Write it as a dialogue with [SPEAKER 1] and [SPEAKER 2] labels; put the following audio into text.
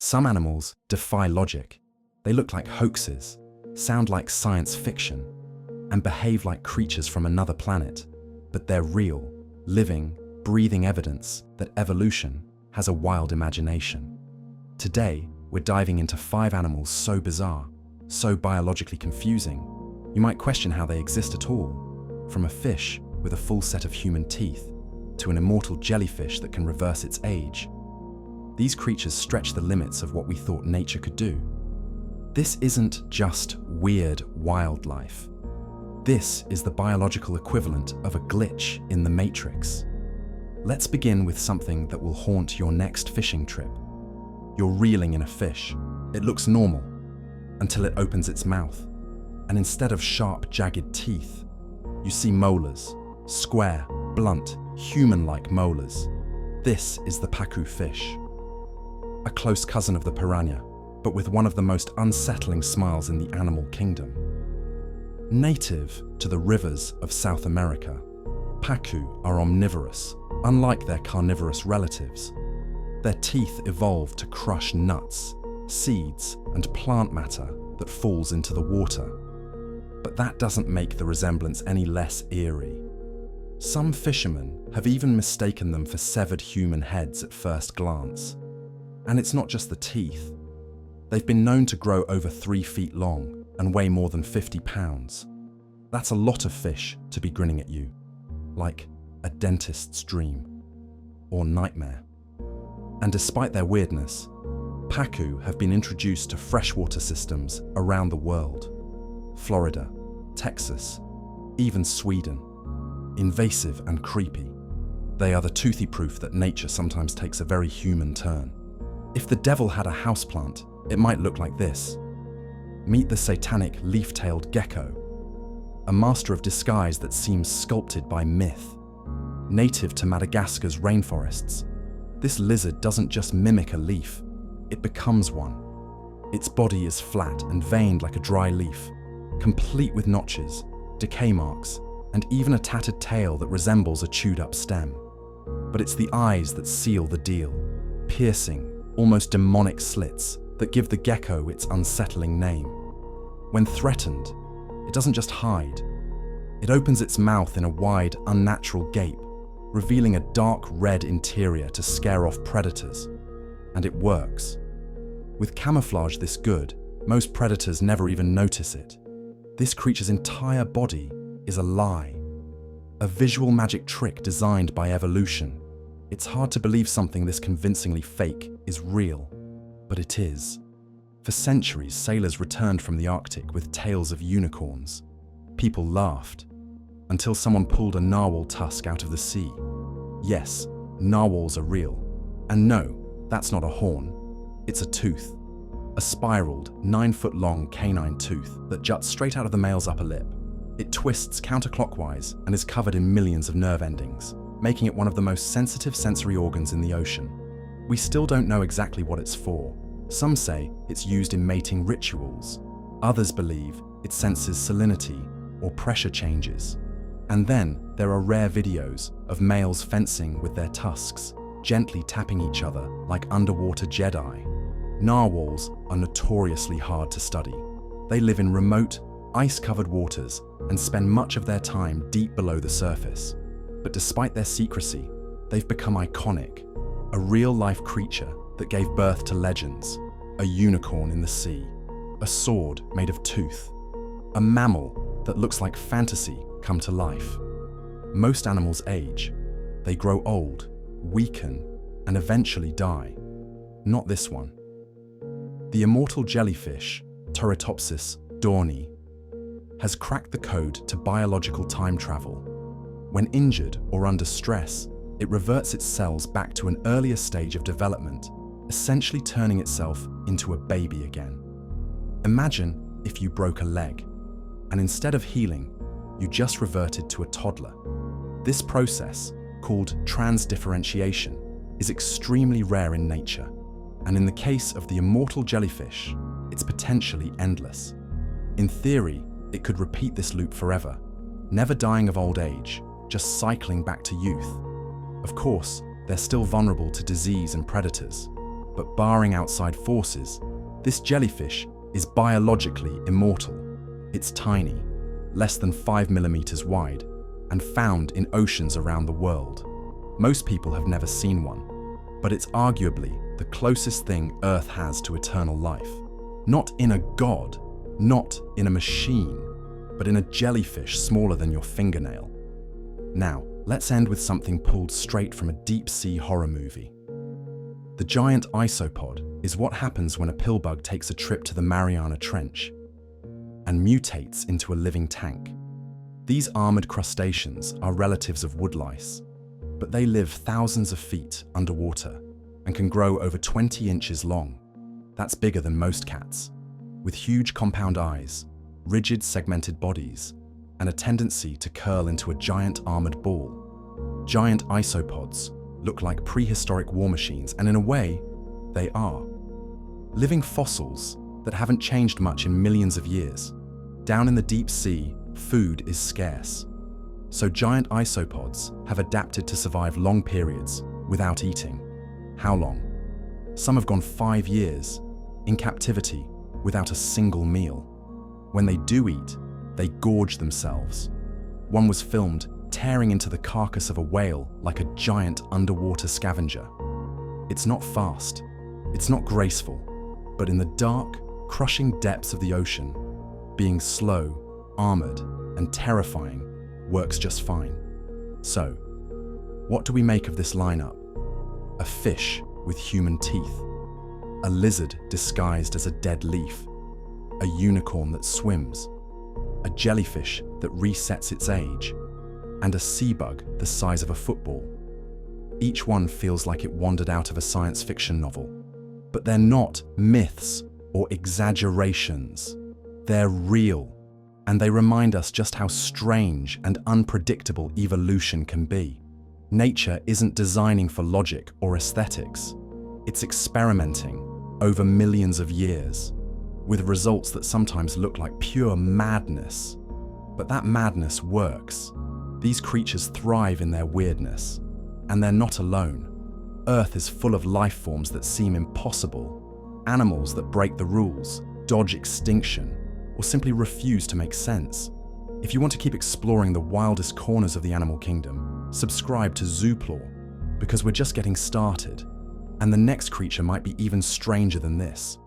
[SPEAKER 1] Some animals defy logic. They look like hoaxes, sound like science fiction, and behave like creatures from another planet. But they're real, living, breathing evidence that evolution has a wild imagination. Today, we're diving into 5 animals so bizarre, so biologically confusing, you might question how they exist at all. From a fish with a full set of human teeth, to an immortal jellyfish that can reverse its age. These creatures stretch the limits of what we thought nature could do. This isn't just weird wildlife. This is the biological equivalent of a glitch in the Matrix. Let's begin with something that will haunt your next fishing trip. You're reeling in a fish. It looks normal until it opens its mouth. And instead of sharp, jagged teeth, you see molars, square, blunt, human-like molars. This is the Pacu fish, a close cousin of the piranha, but with one of the most unsettling smiles in the animal kingdom. Native to the rivers of South America, Pacu are omnivorous, unlike their carnivorous relatives. Their teeth evolved to crush nuts, seeds, and plant matter that falls into the water. But that doesn't make the resemblance any less eerie. Some fishermen have even mistaken them for severed human heads at first glance. And it's not just the teeth. They've been known to grow over 3 feet long and weigh more than 50 pounds. That's a lot of fish to be grinning at you, like a dentist's dream or nightmare. And despite their weirdness, Pacu have been introduced to freshwater systems around the world. Florida, Texas, even Sweden. Invasive and creepy. They are the toothy proof that nature sometimes takes a very human turn. If the devil had a houseplant, it might look like this. Meet the Satanic Leafetailed Gecko, a master of disguise that seems sculpted by myth. Native to Madagascar's rainforests, this lizard doesn't just mimic a leaf, it becomes one. Its body is flat and veined like a dry leaf, complete with notches, decay marks, and even a tattered tail that resembles a chewed-up stem. But it's the eyes that seal the deal, piercing, almost demonic slits that give the gecko its unsettling name. When threatened, it doesn't just hide. It opens its mouth in a wide, unnatural gape, revealing a dark red interior to scare off predators. And it works. With camouflage this good, most predators never even notice it. This creature's entire body is a lie, a visual magic trick designed by evolution. It's hard to believe something this convincingly fake is real, but it is. For centuries, sailors returned from the Arctic with tales of unicorns. People laughed, until someone pulled a narwhal tusk out of the sea. Yes, narwhals are real. And no, that's not a horn. It's a tooth. A spiraled, 9-foot-long canine tooth that juts straight out of the male's upper lip. It twists counterclockwise and is covered in millions of nerve endings, making it one of the most sensitive sensory organs in the ocean. We still don't know exactly what it's for. Some say it's used in mating rituals. Others believe it senses salinity or pressure changes. And then there are rare videos of males fencing with their tusks, gently tapping each other like underwater Jedi. Narwhals are notoriously hard to study. They live in remote, ice-covered waters and spend much of their time deep below the surface. But despite their secrecy, they've become iconic, a real-life creature that gave birth to legends, a unicorn in the sea, a sword made of tooth, a mammal that looks like fantasy come to life. Most animals age. They grow old, weaken, and eventually die. Not this one. The immortal jellyfish, Turritopsis dorni, has cracked the code to biological time travel. When injured or under stress, it reverts its cells back to an earlier stage of development, essentially turning itself into a baby again. Imagine if you broke a leg, and instead of healing, you just reverted to a toddler. This process, called transdifferentiation, is extremely rare in nature, and in the case of the immortal jellyfish, it's potentially endless. In theory, it could repeat this loop forever, never dying of old age, just cycling back to youth. Of course, they're still vulnerable to disease and predators, But barring outside forces, this jellyfish is biologically immortal. It's tiny, less than 5 millimeters wide, and found in oceans around the world. Most people have never seen one, but it's arguably the closest thing Earth has to eternal life. Not in a god, not in a machine, but in a jellyfish smaller than your fingernail. Now, let's end with something pulled straight from a deep-sea horror movie. The giant isopod is what happens when a pillbug takes a trip to the Mariana Trench and mutates into a living tank. These armored crustaceans are relatives of woodlice, but they live thousands of feet underwater and can grow over 20 inches long. That's bigger than most cats, with huge compound eyes, rigid segmented bodies, and a tendency to curl into a giant armored ball. Giant isopods look like prehistoric war machines, and in a way, they are. Living fossils that haven't changed much in millions of years. Down in the deep sea, food is scarce. So giant isopods have adapted to survive long periods without eating. How long? Some have gone 5 years in captivity without a single meal. When they do eat, they gorge themselves. One was filmed tearing into the carcass of a whale like a giant underwater scavenger. It's not fast, it's not graceful, but in the dark, crushing depths of the ocean, being slow, armored, and terrifying works just fine. So, what do we make of this lineup? A fish with human teeth, a lizard disguised as a dead leaf, a unicorn that swims, a jellyfish that resets its age, and a sea bug the size of a football. Each one feels like it wandered out of a science fiction novel. But they're not myths or exaggerations. They're real, and they remind us just how strange and unpredictable evolution can be. Nature isn't designing for logic or aesthetics. It's experimenting over millions of years, with results that sometimes look like pure madness. But that madness works. These creatures thrive in their weirdness, and they're not alone. Earth is full of life forms that seem impossible, animals that break the rules, dodge extinction, or simply refuse to make sense. If you want to keep exploring the wildest corners of the animal kingdom, subscribe to Zooplore, because we're just getting started, and the next creature might be even stranger than this.